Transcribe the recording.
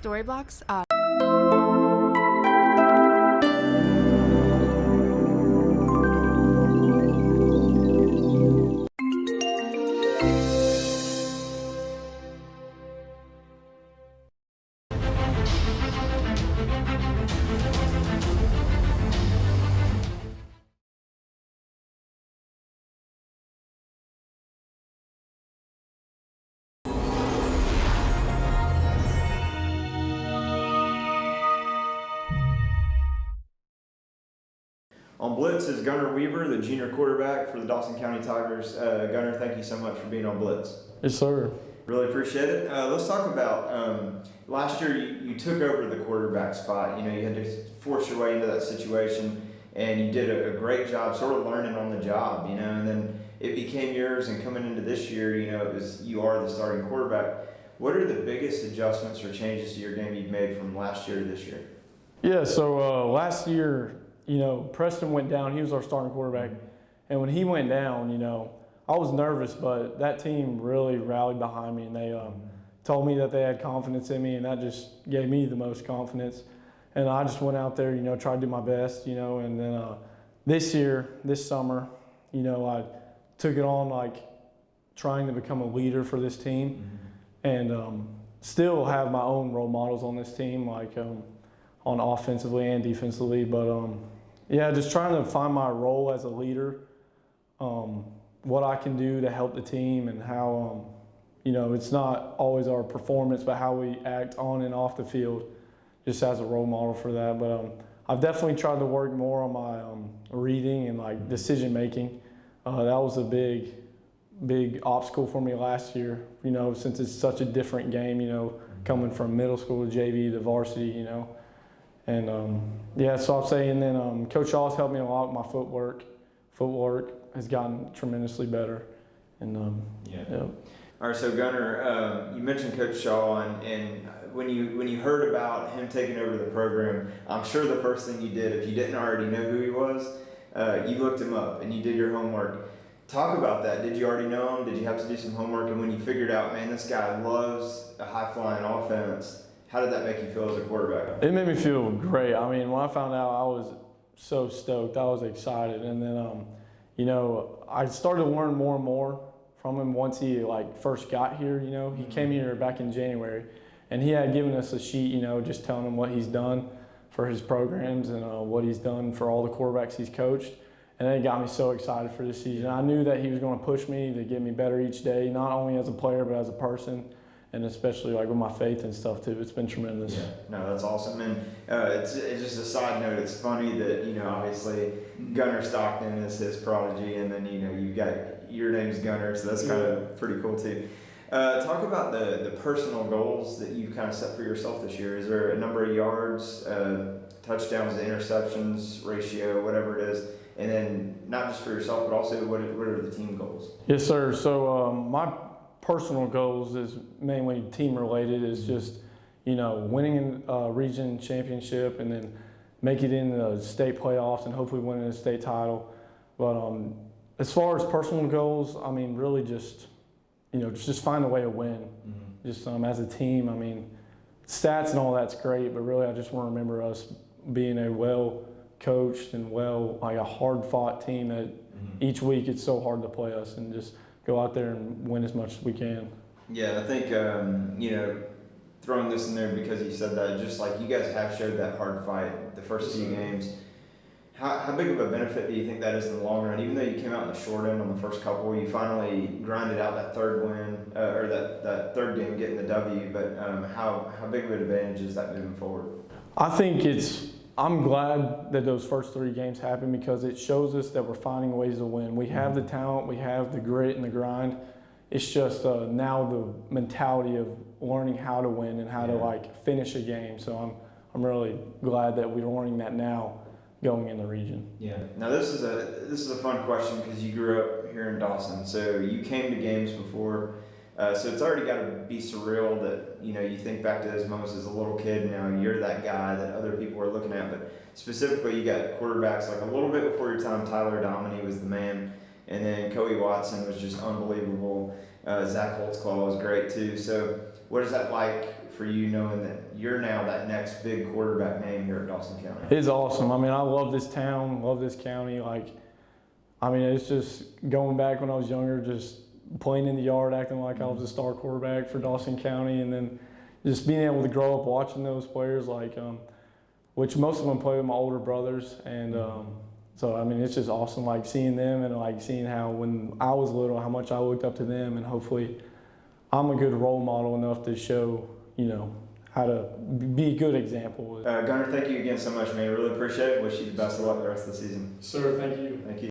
Storyblocks. On Blitz is Gunnar Weaver, the junior quarterback for the Dawson County Tigers. Gunnar, thank you so much for being on Blitz. Yes, sir. Really appreciate it. Let's talk about last year you took over the quarterback spot. You know, you had to force your way into that situation, and you did a great job sort of learning on the job, you know, and then it became yours, and coming into this year, you know, you are the starting quarterback. What are the biggest adjustments or changes to your game you've made from last year to this year? Yeah, so last year, you know, Preston went down. He was our starting quarterback. And when he went down, you know, I was nervous, but that team really rallied behind me, and they told me that they had confidence in me, and that just gave me the most confidence. And I just went out there, you know, tried to do my best, you know, and then this summer, you know, I took it on like trying to become a leader for this team, and still have my own role models on this team, like on offensively and defensively, but yeah, just trying to find my role as a leader, what I can do to help the team, and how, you know, it's not always our performance, but how we act on and off the field, just as a role model for that. But I've definitely tried to work more on my reading and like decision making. That was a big obstacle for me last year, you know, since it's such a different game, you know, coming from middle school to JV to varsity, you know. And yeah, so I'll say, and then Coach Shaw's helped me a lot with my footwork. Footwork has gotten tremendously better. And yeah. Yeah. All right, so Gunnar, you mentioned Coach Shaw, and when you heard about him taking over the program, I'm sure the first thing you did, if you didn't already know who he was, you looked him up and you did your homework. Talk about that. Did you already know him? Did you have to do some homework? And when you figured out, man, this guy loves a high-flying offense, how did that make you feel as a quarterback? It made me feel great. I mean, when I found out, I was so stoked. I was excited. And then, you know, I started to learn more and more from him once he like first got here. You know, he came here back in January, and he had given us a sheet, you know, just telling him what he's done for his programs and what he's done for all the quarterbacks he's coached. And it got me so excited for this season. I knew that he was going to push me to get me better each day, not only as a player, but as a person. And especially like with my faith and stuff too, it's been tremendous. Yeah, no, that's awesome. And it's just a side note. It's funny that, you know, obviously Gunnar Stockton is his prodigy, and then, you know, you got your name's Gunnar, so that's kind of pretty cool too. Talk about the personal goals that you've kind of set for yourself this year. Is there a number of yards, touchdowns to interceptions ratio, whatever it is, and then not just for yourself, but also what are the team goals? Yes, sir. So my personal goals is mainly team related. Is just, you know, winning a region championship, and then make it in the state playoffs, and hopefully winning a state title. But as far as personal goals, I mean, really just, you know, just find a way to win. Just as a team. I mean, stats and all that's great, but really I just want to remember us being a well coached and like a hard fought team that each week it's so hard to play us, and just go out there and win as much as we can. Yeah, I think, you know, throwing this in there because you said that, just like you guys have showed that hard fight the first few games. How big of a benefit do you think that is in the long run? Even though you came out in the short end on the first couple, you finally grinded out that third win, or that third game getting the W, but how big of an advantage is that moving forward? I think I'm glad that those first 3 games happened, because it shows us that we're finding ways to win. We have the talent, we have the grit and the grind. It's just now the mentality of learning how to win and how to like finish a game. So I'm really glad that we're learning that now going in the region. Yeah. Now this is a fun question because you grew up here in Dawson, so you came to games before. So it's already got to be surreal that, you know, you think back to those moments as a little kid, and now you're that guy that other people are looking at. But specifically, you got quarterbacks like a little bit before your time. Tyler Dominy was the man, and then Kobe Watson was just unbelievable. Zach Holtzclaw was great too. So what is that like for you knowing that you're now that next big quarterback name here at Dawson County? It's awesome. I mean, I love this town, love this county. Like, I mean, it's just going back when I was younger, just playing in the yard, acting like I was a star quarterback for Dawson County, and then just being able to grow up watching those players, like, which most of them play with my older brothers, and so I mean, it's just awesome, like seeing them and like seeing how when I was little, how much I looked up to them, and hopefully, I'm a good role model enough to show, you know, how to be a good example. Gunnar, thank you again so much, man. Really appreciate it. Wish you the best of luck the rest of the season. Sir, thank you. Thank you.